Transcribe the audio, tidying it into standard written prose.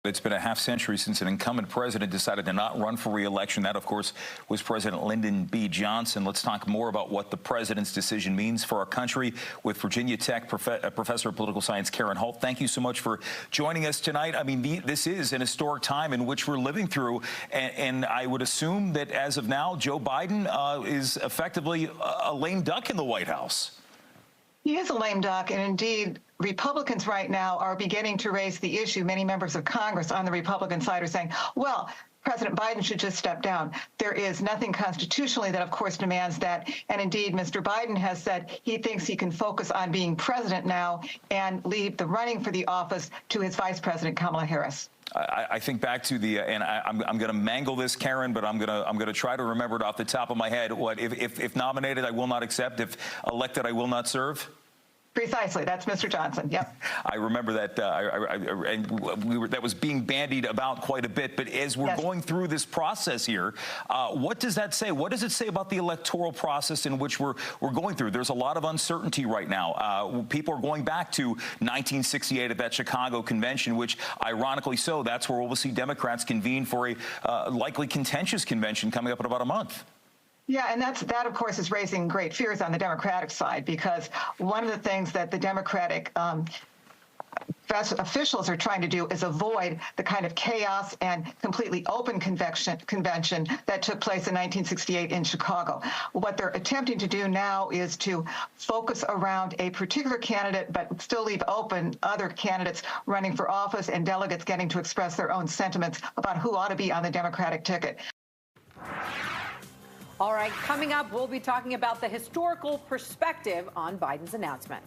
It's been a half century since an incumbent president decided to not run for re-election. That, of course, was President Lyndon B. Johnson. Let's talk more about what the president's decision means for our country with Virginia Tech professor of political science Karen Holt. Thank you so much for joining us tonight. I mean, this is an historic time in which we're living through, and I would assume that as of now, Joe Biden is effectively a lame duck in the White House. He is a lame duck, and indeed, Republicans right now are beginning to raise the issue. Many members of Congress on the Republican side are saying, well, President Biden should just step down. There is nothing constitutionally that, of course, demands that. And indeed, Mr. Biden has said he thinks he can focus on being president now and leave the running for the office to his vice president, Kamala Harris. I think back to the, and I'm going to mangle this, Karen, but I'm going to try to remember it off the top of my head. What if nominated, I will not accept. If elected, I will not serve. Precisely. That's Mr. Johnson. Yep. I remember that, that was being bandied about quite a bit. But as we're going through this process here, what does that say? What does it say about the electoral process in which we're going through? There's a lot of uncertainty right now. People are going back to 1968 at that Chicago convention, which, ironically so, that's where we'll see Democrats convene for a likely contentious convention coming up in about a month. Yeah, and that, of course, is raising great fears on the Democratic side, because one of the things that the Democratic officials are trying to do is avoid the kind of chaos and completely open convention that took place in 1968 in Chicago. What they're attempting to do now is to focus around a particular candidate, but still leave open other candidates running for office and delegates getting to express their own sentiments about who ought to be on the Democratic ticket. All right, coming up, we'll be talking about the historical perspective on Biden's announcement.